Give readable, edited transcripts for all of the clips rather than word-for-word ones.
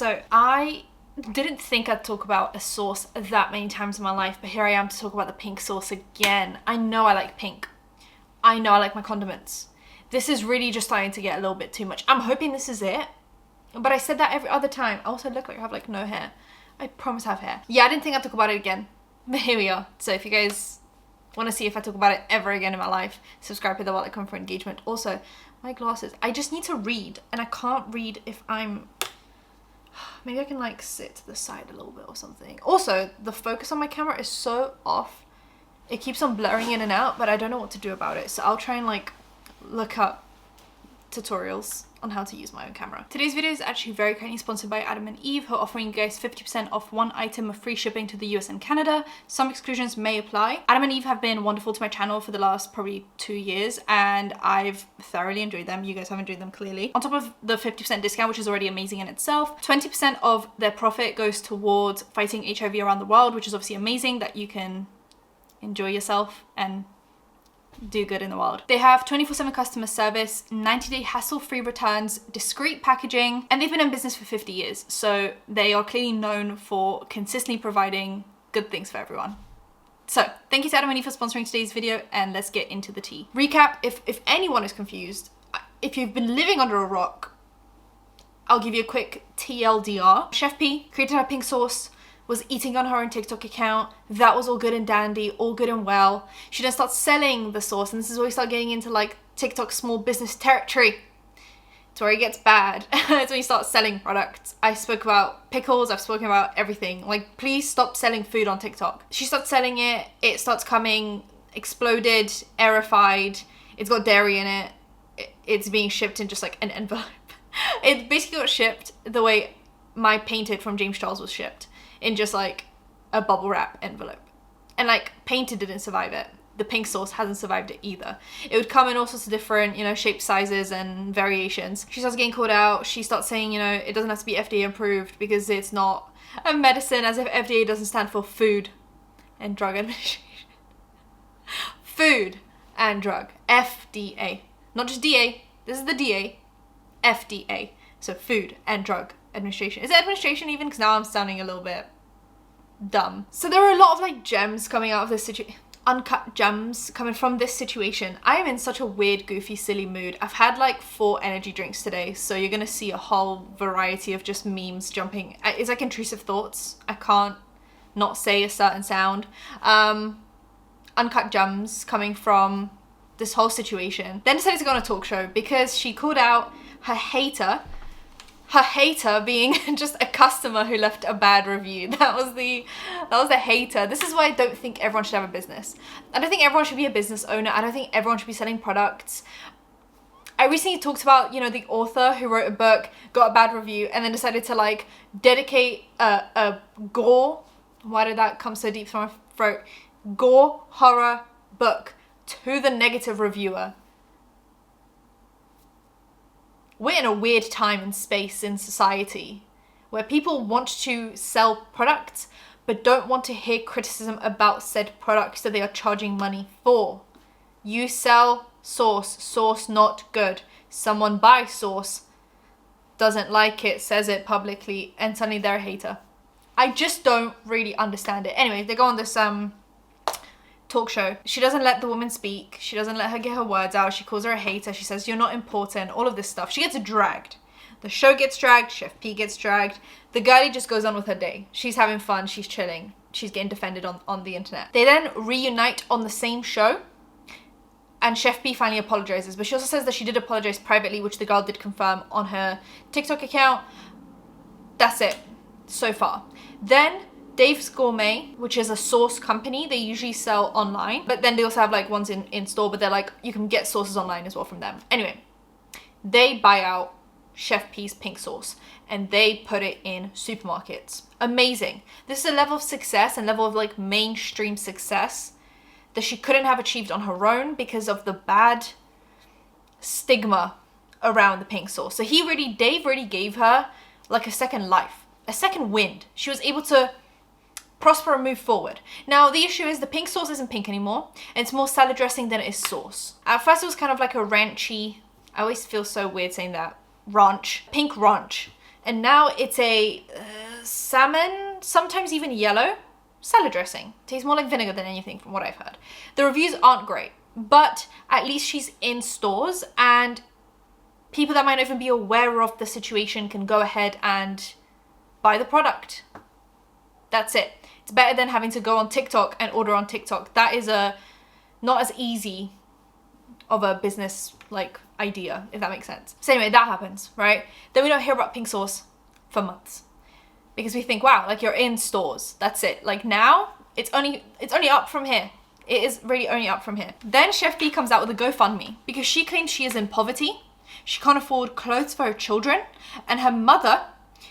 So I didn't think I'd talk about a sauce that many times in my life, but here I am to talk about the pink sauce again. I know I like pink. I know I like my condiments. This is really just starting to get a little bit too much. I'm hoping this is it, but I said that every other time. I also look like I have like no hair. I promise I have hair. Yeah, I didn't think I'd talk about it again, but here we are. So if you guys want to see if I talk about it ever again in my life, subscribe to the Wallet Come for engagement. Also, my glasses. I just need to read, and I can't read if I'm... Maybe I can like sit to the side a little bit or something. Also, the focus on my camera is so off. It keeps on blurring in and out, but I don't know what to do about it. So I'll try and like look up tutorials on how to use my own camera. Today's video is actually very kindly sponsored by Adam and Eve, who are offering you guys 50% off one item of free shipping to the US and Canada. Some exclusions may apply. Adam and Eve have been wonderful to my channel for the last probably 2 years, and I've thoroughly enjoyed them. You guys have enjoyed them clearly. On top of the 50% discount, which is already amazing in itself, 20% of their profit goes towards fighting HIV around the world, which is obviously amazing that you can enjoy yourself and do good in the world. They have 24/7 customer service, 90-day hassle-free returns, discreet packaging, and they've been in business for 50 years. So they are clearly known for consistently providing good things for everyone. So thank you to Adam and Eve for sponsoring today's video, and let's get into the tea. Recap, if anyone is confused, if you've been living under a rock, I'll give you a quick TLDR. Chef P created her pink sauce, was eating on her own TikTok account. That was all good and dandy, all good and well. She then starts selling the sauce, and this is where we start getting into like TikTok small business territory. It's where it gets bad. It's when you start selling products. I spoke about pickles, I've spoken about everything. Like, please stop selling food on TikTok. She starts selling it, it starts coming exploded, aerified, it's got dairy in it, it's being shipped in just like an envelope. It basically got shipped the way my Painted from James Charles was shipped, in just like a bubble wrap envelope. And like Painted didn't survive it. The pink sauce hasn't survived it either. It would come in all sorts of different, you know, shapes, sizes and variations. She starts getting called out. She starts saying, you know, it doesn't have to be FDA approved because it's not a medicine, as if FDA doesn't stand for Food and Drug Administration. Food and Drug. FDA. Not just DA. This is the DA. FDA. So Food and Drug Administration. Is it administration even? Because now I'm sounding a little bit dumb. So there are a lot of like gems coming out of this situation. Uncut gems coming from this situation. I am in such a weird, goofy, silly mood. I've had like 4 energy drinks today, so you're gonna see a whole variety of just memes jumping. It's like intrusive thoughts. I can't not say a certain sound. Uncut gems coming from this whole situation. Then decided to go on a talk show because she called out her hater being just a customer who left a bad review. That was the hater. This is why I don't think everyone should have a business. I don't think everyone should be a business owner. I don't think everyone should be selling products. I recently talked about, you know, the author who wrote a book, got a bad review, and then decided to like dedicate a gore, why did that come so deep through my throat, gore horror book to the negative reviewer. We're in a weird time and space in society where people want to sell products but don't want to hear criticism about said products that they are charging money for. You sell sauce not good. Someone buys sauce, doesn't like it, says it publicly, and suddenly they're a hater. I just don't really understand it. Anyway, they go on this talk show. She doesn't let the woman speak. She doesn't let her get her words out. She calls her a hater. She says, you're not important. All of this stuff. She gets dragged. The show gets dragged. Chef P gets dragged. The girlie just goes on with her day. She's having fun. She's chilling. She's getting defended on the internet. They then reunite on the same show. And Chef P finally apologizes. But she also says that she did apologize privately, which the girl did confirm on her TikTok account. That's it so far. Then Dave's Gourmet, which is a sauce company, they usually sell online, but then they also have like ones in store, but they're like, you can get sauces online as well from them. Anyway, they buy out Chef P's pink sauce and they put it in supermarkets. Amazing. This is a level of success and level of like mainstream success that she couldn't have achieved on her own because of the bad stigma around the pink sauce. So Dave really gave her like a second life, a second wind. She was able to prosper and move forward. Now, the issue is the pink sauce isn't pink anymore. And it's more salad dressing than it is sauce. At first, it was kind of like a ranchy, I always feel so weird saying that, ranch, pink ranch. and now it's a salmon, sometimes even yellow, salad dressing. Tastes more like vinegar than anything from what I've heard. The reviews aren't great, but at least she's in stores, and people that might not even be aware of the situation can go ahead and buy the product. That's it. It's better than having to go on TikTok and order on TikTok. That is not as easy of a business like idea, if that makes sense. So anyway, that happens, right? Then we don't hear about pink sauce for months because we think, wow, like you're in stores. That's it. Like now it's only up from here. It is really only up from here. Then Chef P comes out with a GoFundMe because she claims she is in poverty. She can't afford clothes for her children, and her mother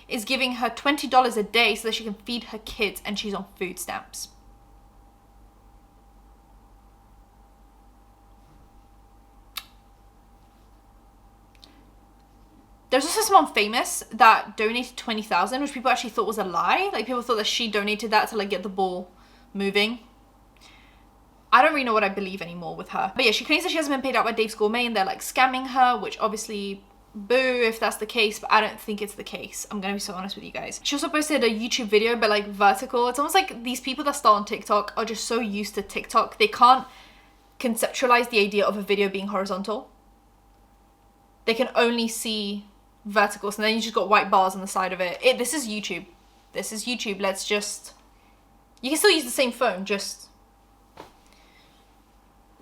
is giving her $20 a day so that she can feed her kids, and she's on food stamps. There's also someone famous that donated $20,000, which people actually thought was a lie. Like, people thought that she donated that to like get the ball moving. I don't really know what I believe anymore with her. But yeah, she claims that she hasn't been paid out by Dave's Gourmet and they're like scamming her, which obviously, boo if that's the case, but I don't think it's the case. I'm gonna be so honest with you guys. She also posted a YouTube video, but like vertical. It's almost like these people that start on TikTok are just so used to TikTok, they can't conceptualize the idea of a video being horizontal. They can only see verticals, and then you just got white bars on the side of it. This is YouTube. This is YouTube. Let's just... You can still use the same phone, just...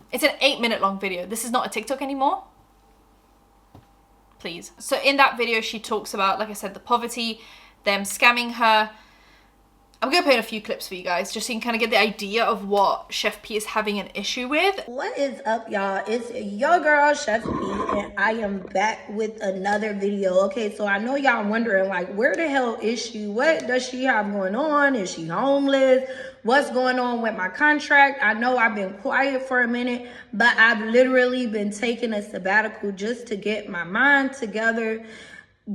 It's an 8-minute long video. This is not a TikTok anymore. Please. So in that video, she talks about, like I said, the poverty, them scamming her. I'm going to put in a few clips for you guys, just so you can kind of get the idea of what Chef P is having an issue with. What is up, y'all? It's your girl, Chef P, and I am back with another video. Okay, so I know y'all wondering, like, where the hell is she? What does she have going on? Is she homeless? What's going on with my contract? I know I've been quiet for a minute, but I've literally been taking a sabbatical just to get my mind together,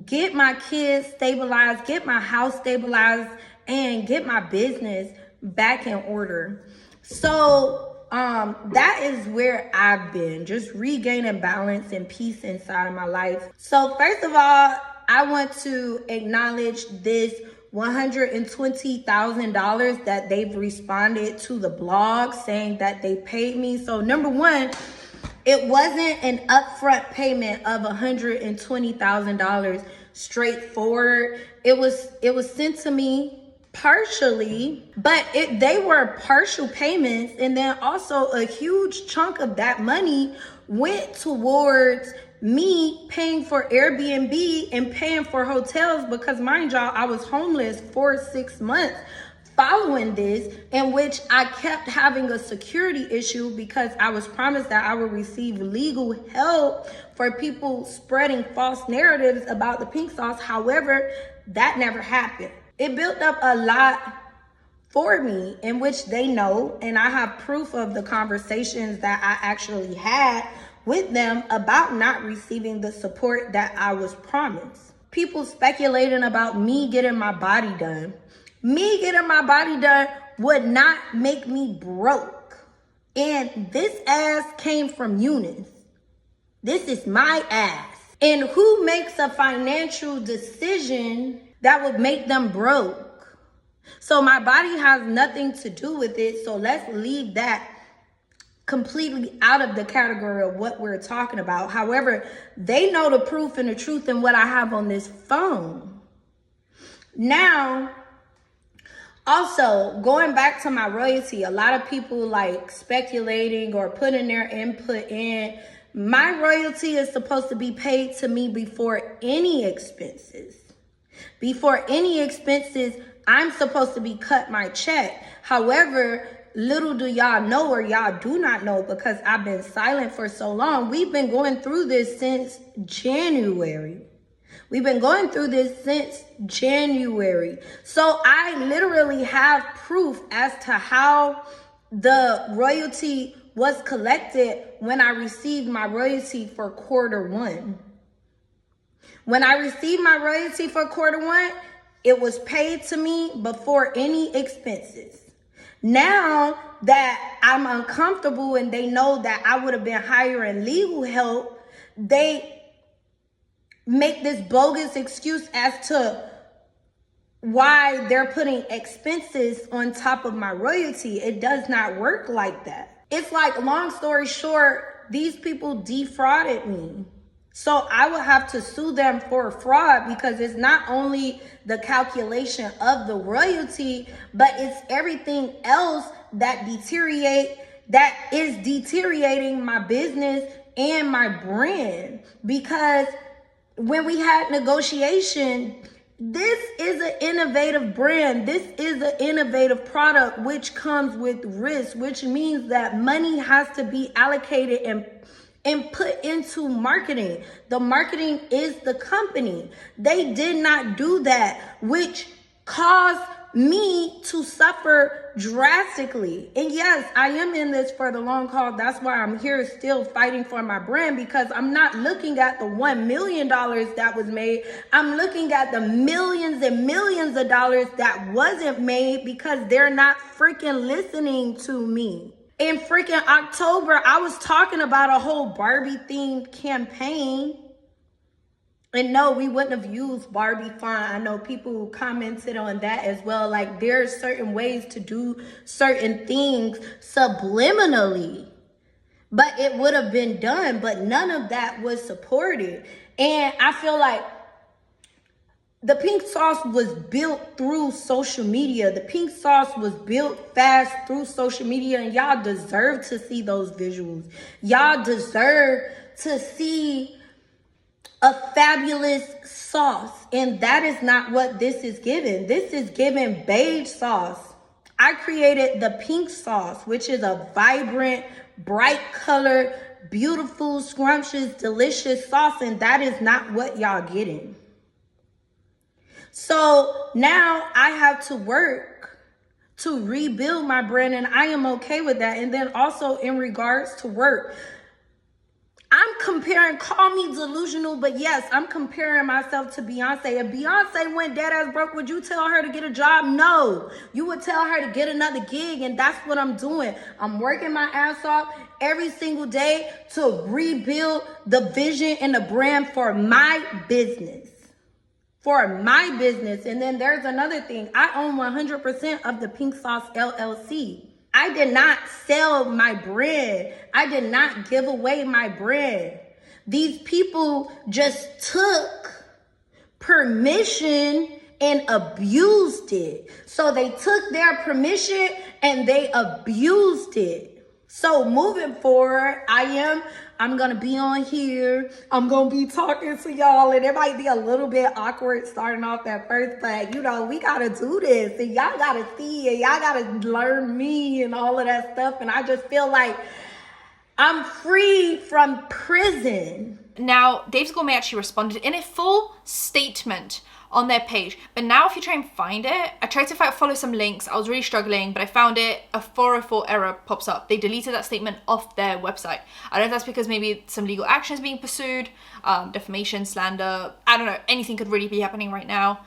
get my kids stabilized, get my house stabilized, and get my business back in order. So that is where I've been, just regaining balance and peace inside of my life. So first of all, I want to acknowledge this $120,000 that they've responded to the blog saying that they paid me. So number one, it wasn't an upfront payment of $120,000 straightforward. It was sent to me partially, but they were partial payments, and then also a huge chunk of that money went towards me paying for Airbnb and paying for hotels, because mind y'all, I was homeless for 6 months following this, in which I kept having a security issue because I was promised that I would receive legal help for people spreading false narratives about the pink sauce. However, that never happened. It built up a lot for me, in which they know, and I have proof of the conversations that I actually had with them about not receiving the support that I was promised. People speculating about me getting my body done. Me getting my body done would not make me broke. And this ass came from Eunice. This is my ass. And who makes a financial decision that would make them broke? So my body has nothing to do with it. So let's leave that completely out of the category of what we're talking about. However, they know the proof and the truth in what I have on this phone. Now, also, going back to my royalty, a lot of people like speculating or putting their input in. My royalty is supposed to be paid to me before any expenses. Before any expenses, I'm supposed to be cut my check. However, little do y'all know, or y'all do not know, because I've been silent for so long. We've been going through this since January. We've been going through this since January. So I literally have proof as to how the royalty was collected when I received my royalty for Q1. When I received my royalty for Q1, it was paid to me before any expenses. Now that I'm uncomfortable and they know that I would have been hiring legal help, they make this bogus excuse as to why they're putting expenses on top of my royalty. It does not work like that. It's like, long story short, these people defrauded me. So I would have to sue them for fraud, because it's not only the calculation of the royalty, but it's everything else that is deteriorating my business and my brand. Because when we had negotiation, this is an innovative brand. This is an innovative product, which comes with risk, which means that money has to be allocated and put into marketing. The marketing is the company. They did not do that, which caused me to suffer drastically. And yes, I am in this for the long haul. That's why I'm here still fighting for my brand, because I'm not looking at the $1 million that was made. I'm looking at the millions and millions of dollars that wasn't made, because they're not freaking listening to me. In freaking October, I was talking about a whole Barbie themed campaign. And no, we wouldn't have used Barbie font. I know people commented on that as well. Like, there are certain ways to do certain things subliminally, but it would have been done, but none of that was supported. And I feel like the pink sauce was built through social media. The pink sauce was built fast through social media, and y'all deserve to see those visuals. Y'all deserve to see a fabulous sauce, and that is not what this is giving. This is giving beige sauce. I created the pink sauce, which is a vibrant, bright colored, beautiful, scrumptious, delicious sauce, and that is not what y'all getting. So now I have to work to rebuild my brand, and I am okay with that. And then also in regards to work, I'm comparing, call me delusional, but yes, I'm comparing myself to Beyonce. If Beyonce went dead ass broke, would you tell her to get a job? No. You would tell her to get another gig, and that's what I'm doing. I'm working my ass off every single day to rebuild the vision and the brand for my business. For my business. And then there's another thing. I own 100% of the Pink Sauce LLC. I did not sell my brand. I did not give away my brand. These people just took permission and abused it. So they took their permission and they abused it. So moving forward, I'm going to be on here. I'm going to be talking to y'all, and it might be a little bit awkward starting off at first, but you know, we got to do this, and y'all got to see it. Y'all got to learn me and all of that stuff. And I just feel like I'm free from prison. Now, Dave's Gourmet actually responded in a full statement on their page. But now if you try and find it, I tried to follow some links. I was really struggling, but I found it. A 404 error pops up. They deleted that statement off their website. I don't know if that's because maybe some legal action is being pursued, defamation, slander. I don't know. Anything could really be happening right now.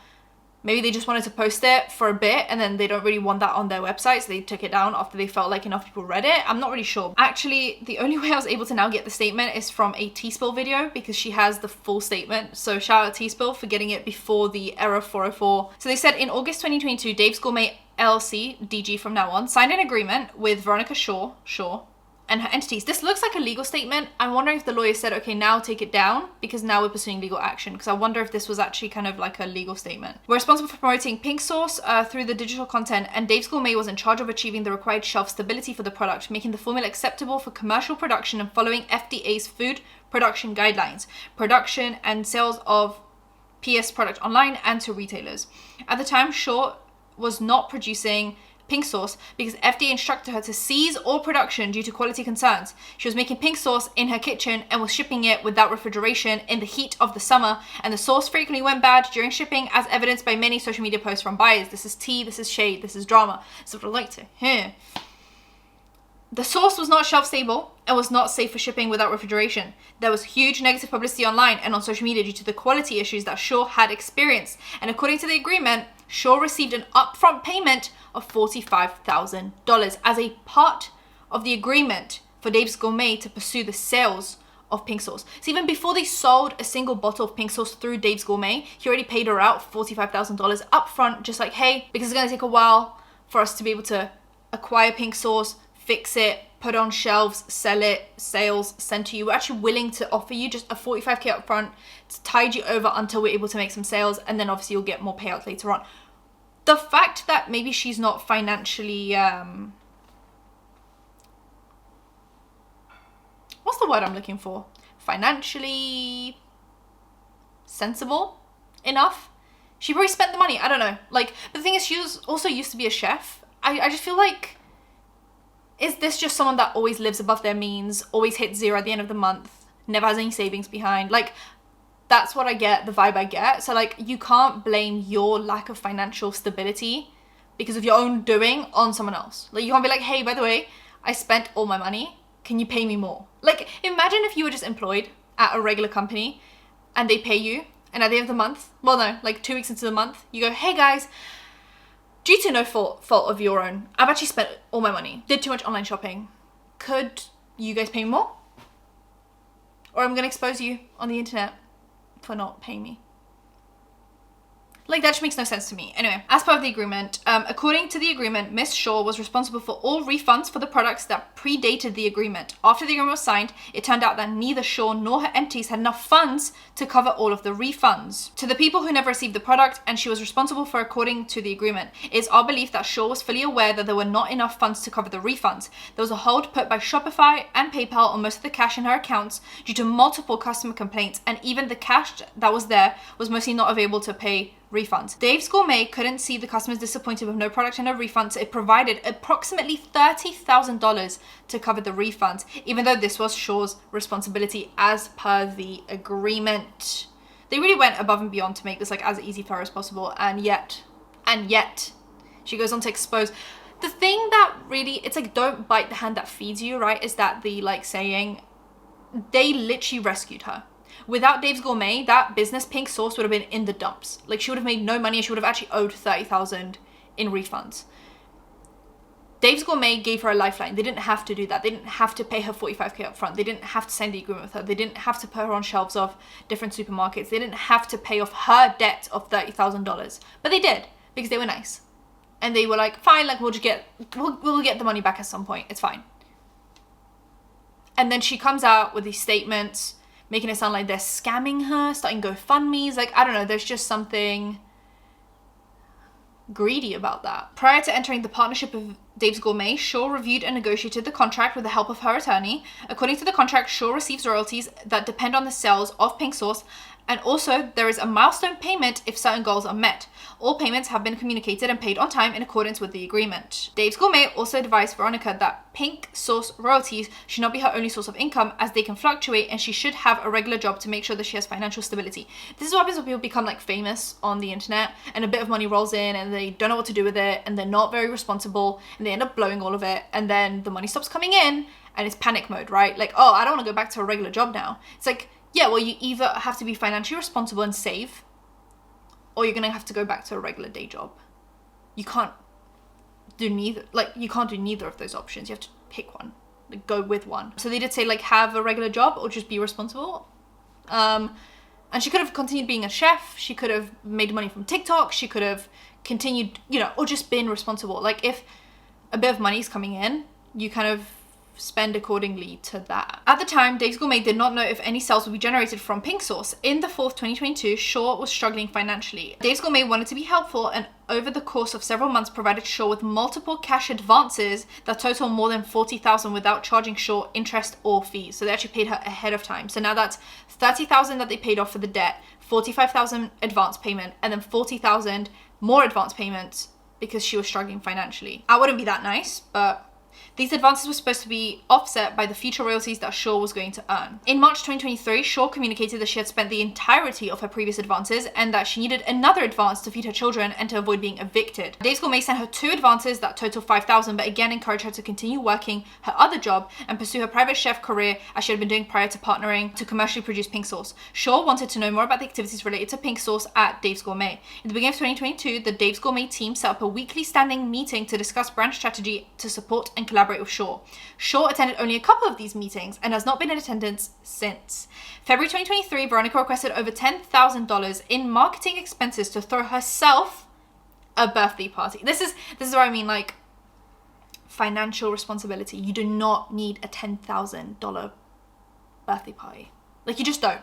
Maybe they just wanted to post it for a bit and then they don't really want that on their website, so they took it down after they felt like enough people read it. I'm not really sure. Actually, the only way I was able to now get the statement is from a T-Spill video, because she has the full statement. So shout out T-Spill for getting it before the error 404. So they said in August 2022, Dave's Gourmet LLC, DG from now on, signed an agreement with Veronica Shaw, and her entities. This looks like a legal statement. I'm wondering if the lawyer said, okay, now take it down, because now we're pursuing legal action. Because I wonder if this was actually kind of like a legal statement. We're responsible for promoting pink sauce through the digital content, and Dave's Gourmet was in charge of achieving the required shelf stability for the product, making the formula acceptable for commercial production and following FDA's food production guidelines, production and sales of PS product online and to retailers. At the time, Shaw was not producing pink sauce because FDA instructed her to cease all production due to quality concerns. She was making pink sauce in her kitchen and was shipping it without refrigeration in the heat of the summer, and the sauce frequently went bad during shipping, as evidenced by many social media posts from buyers. This is tea, this is shade, this is drama. This is what I like to hear. The sauce was not shelf stable and was not safe for shipping without refrigeration. There was huge negative publicity online and on social media due to the quality issues that Shaw had experienced. And according to the agreement, Shaw received an upfront payment of $45,000 as a part of the agreement for Dave's Gourmet to pursue the sales of pink sauce. So even before they sold a single bottle of pink sauce through Dave's Gourmet, he already paid her out $45,000 up front, just like, hey, because it's going to take a while for us to be able to acquire pink sauce, fix it, put it on shelves, sell it, sales sent to you. We're actually willing to offer you just a $45K up front to tide you over until we're able to make some sales, and then obviously you'll get more payouts later on. The fact that maybe she's not financially, what's the word I'm looking for? Financially sensible enough. She probably spent the money. I don't know. Like, but the thing is, she was also used to be a chef. I just feel like, is this just someone that always lives above their means, always hits zero at the end of the month, never has any savings behind? Like, that's what I get, the vibe I get. So like, you can't blame your lack of financial stability because of your own doing on someone else. Like, you can't be like, hey, by the way, I spent all my money. Can you pay me more? Like, imagine if you were just employed at a regular company and they pay you, and at the end of the month, well, no, like 2 weeks into the month, you go, hey guys, due to no fault of your own, I've actually spent all my money, did too much online shopping. Could you guys pay me more? Or I'm gonna expose you on the internet for not paying me. Like, that just makes no sense to me. Anyway, as part of the agreement, according to the agreement, Miss Shaw was responsible for all refunds for the products that predated the agreement. After the agreement was signed, it turned out that neither Shaw nor her entities had enough funds to cover all of the refunds to the people who never received the product, and she was responsible for according to the agreement. It is our belief that Shaw was fully aware that there were not enough funds to cover the refunds. There was a hold put by Shopify and PayPal on most of the cash in her accounts due to multiple customer complaints, and even the cash that was there was mostly not available to pay refunds. Dave's Gourmet couldn't see the customers disappointed with no product and no refunds, so it provided approximately $30,000 to cover the refunds, even though this was Shaw's responsibility as per the agreement. They really went above and beyond to make this like as easy for her as possible, and yet, she goes on to expose the thing that really, it's like, don't bite the hand that feeds you, right? Is that the like saying, they literally rescued her. Without Dave's Gourmet, that business, Pink Sauce, would have been in the dumps. Like, she would have made no money, and she would have actually owed $30,000 in refunds. Dave's Gourmet gave her a lifeline. They didn't have to do that. They didn't have to pay her $45K up front. They didn't have to sign the agreement with her. They didn't have to put her on shelves of different supermarkets. They didn't have to pay off her debt of $30,000. But they did, because they were nice. And they were like, fine, like, we'll get the money back at some point. It's fine. And then she comes out with these statements, making it sound like they're scamming her, starting GoFundMes. Like, I don't know, there's just something greedy about that. Prior to entering the partnership with Dave's Gourmet, Shaw reviewed and negotiated the contract with the help of her attorney. According to the contract, Shaw receives royalties that depend on the sales of Pink Sauce, and also there is a milestone payment if certain goals are met. All payments have been communicated and paid on time in accordance with the agreement. Dave's Gourmet also advised Veronica that Pink Sauce royalties should not be her only source of income, as they can fluctuate, and she should have a regular job to make sure that she has financial stability. This is what happens when people become like famous on the internet and a bit of money rolls in and they don't know what to do with it, and they're not very responsible, and they end up blowing all of it, and then the money stops coming in and it's panic mode, right? Like, oh, I don't want to go back to a regular job now. It's like, yeah, well, you either have to be financially responsible and save, or you're going to have to go back to a regular day job. You can't do neither. Like, you can't do neither of those options. You have to pick one, like, go with one. So they did say, like, have a regular job or just be responsible. And she could have continued being a chef. She could have made money from TikTok. She could have continued, you know, or just been responsible. Like, if a bit of money is coming in, you kind of spend accordingly to that. At the time, Dave's Gourmet did not know if any sales would be generated from Pink Sauce. In the fall of 2022, Shaw was struggling financially. Dave's Gourmet wanted to be helpful, and over the course of several months provided Shaw with multiple cash advances that total more than $40,000 without charging Shaw interest or fees. So they actually paid her ahead of time. So now that's $30,000 that they paid off for the debt, $45,000 advance payment, and then $40,000 more advance payments because she was struggling financially. I wouldn't be that nice, but these advances were supposed to be offset by the future royalties that Shaw was going to earn. In March 2023, Shaw communicated that she had spent the entirety of her previous advances and that she needed another advance to feed her children and to avoid being evicted. Dave's Gourmet sent her 2 advances that totaled $5,000, but again encouraged her to continue working her other job and pursue her private chef career as she had been doing prior to partnering to commercially produce Pink Sauce. Shaw wanted to know more about the activities related to Pink Sauce at Dave's Gourmet. In the beginning of 2022, the Dave's Gourmet team set up a weekly standing meeting to discuss brand strategy to support and and collaborate with Shaw. Shaw attended only a couple of these meetings and has not been in attendance since. February 2023, Veronica requested over $10,000 in marketing expenses to throw herself a birthday party. This is what I mean, like, financial responsibility. You do not need a $10,000 birthday party. Like, you just don't.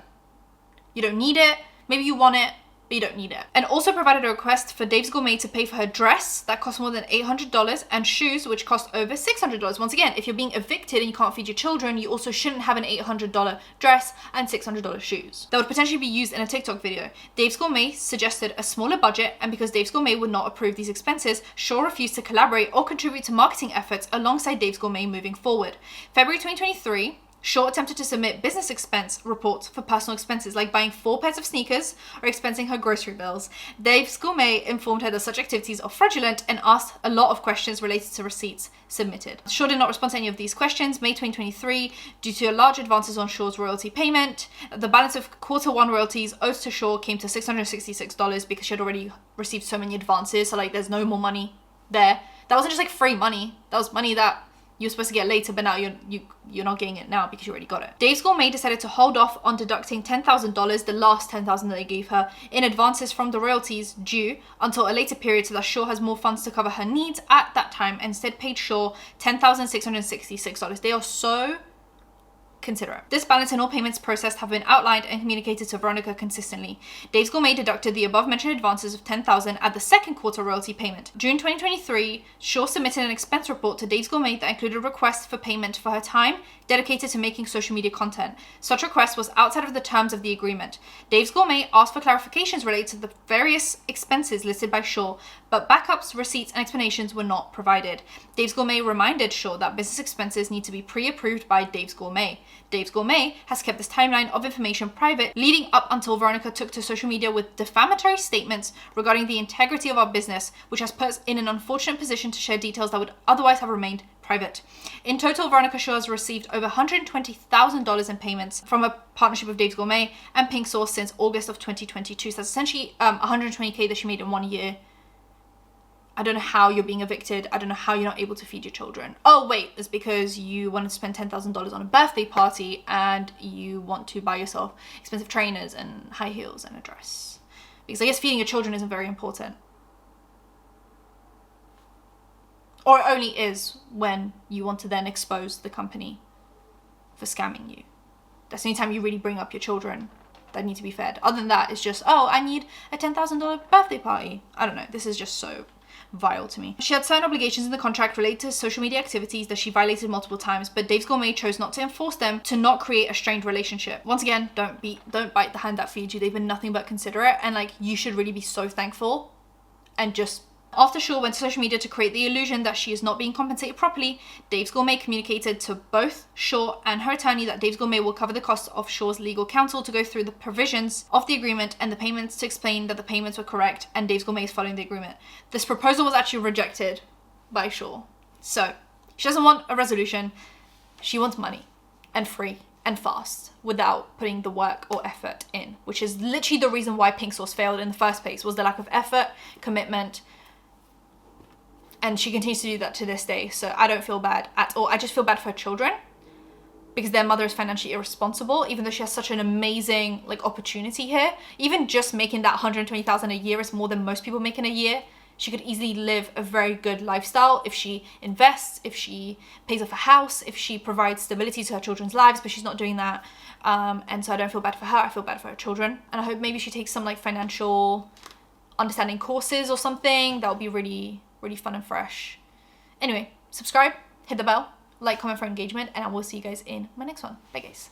You don't need it. Maybe you want it, but you don't need it. And also provided a request for Dave's Gourmet to pay for her dress that cost more than $800 and shoes which cost over $600. Once again, if you're being evicted and you can't feed your children, you also shouldn't have an $800 dress and $600 shoes that would potentially be used in a TikTok video. Dave's Gourmet suggested a smaller budget, and because Dave's Gourmet would not approve these expenses, Shaw refused to collaborate or contribute to marketing efforts alongside Dave's Gourmet moving forward. February 2023, Shaw attempted to submit business expense reports for personal expenses like buying 4 pairs of sneakers or expensing her grocery bills. Dave's Gourmet informed her that such activities are fraudulent and asked a lot of questions related to receipts submitted. Shaw did not respond to any of these questions. May 2023, due to large advances on Shaw's royalty payment, the balance of Q1 royalties owed to Shaw came to $666 because she had already received so many advances, so like there's no more money there. That wasn't just like free money, that was money that you're supposed to get later, but now you're not getting it now because you already got it. Dave's Gourmet decided to hold off on deducting $10,000, the last $10,000 that they gave her, in advances from the royalties due until a later period so that Shaw has more funds to cover her needs at that time, and instead paid Shaw $10,666. They are so considerate. This balance and all payments processed have been outlined and communicated to Veronica consistently. Dave's Gourmet deducted the above mentioned advances of $10,000 at the second quarter royalty payment. June 2023, Shaw submitted an expense report to Dave's Gourmet that included requests for payment for her time dedicated to making social media content. Such request was outside of the terms of the agreement. Dave's Gourmet asked for clarifications related to the various expenses listed by Shaw, but backups, receipts, and explanations were not provided. Dave's Gourmet reminded Shaw that business expenses need to be pre-approved by Dave's Gourmet. Dave's Gourmet has kept this timeline of information private leading up until Veronica took to social media with defamatory statements regarding the integrity of our business, which has put us in an unfortunate position to share details that would otherwise have remained private. In total, Veronica Shaw has received over $120,000 in payments from a partnership with Dave's Gourmet and Pink Sauce since August of 2022. So that's essentially $120K that she made in 1 year. I don't know how you're being evicted. I don't know how you're not able to feed your children. Oh wait, it's because you wanted to spend $10,000 on a birthday party and you want to buy yourself expensive trainers and high heels and a dress. Because I guess feeding your children isn't very important. Or it only is when you want to then expose the company for scamming you. That's the only time you really bring up your children that need to be fed. Other than that, it's just, oh, I need a $10,000 birthday party. I don't know. This is just so vile to me. She had certain obligations in the contract related to social media activities that she violated multiple times, but Dave's Gourmet chose not to enforce them to not create a strained relationship. Once again, don't bite the hand that feeds you. They've been nothing but considerate, and like, you should really be so thankful. And just after Shaw went to social media to create the illusion that she is not being compensated properly, Dave's Gourmet communicated to both Shaw and her attorney that Dave's Gourmet will cover the costs of Shaw's legal counsel to go through the provisions of the agreement and the payments to explain that the payments were correct and Dave's Gourmet is following the agreement. This proposal was actually rejected by Shaw. So she doesn't want a resolution. She wants money, and free and fast, without putting the work or effort in, which is literally the reason why Pink Sauce failed in the first place, was the lack of effort, commitment. And she continues to do that to this day. So I don't feel bad at all. I just feel bad for her children because their mother is financially irresponsible, even though she has such an amazing like opportunity here. Even just making that $120,000 a year is more than most people make in a year. She could easily live a very good lifestyle if she invests, if she pays off a house, if she provides stability to her children's lives, but she's not doing that. And so I don't feel bad for her. I feel bad for her children. And I hope maybe she takes some like financial understanding courses or something. That would be really fun and fresh. Anyway, subscribe, hit the bell, like, comment for engagement, and I will see you guys in my next one. Bye guys.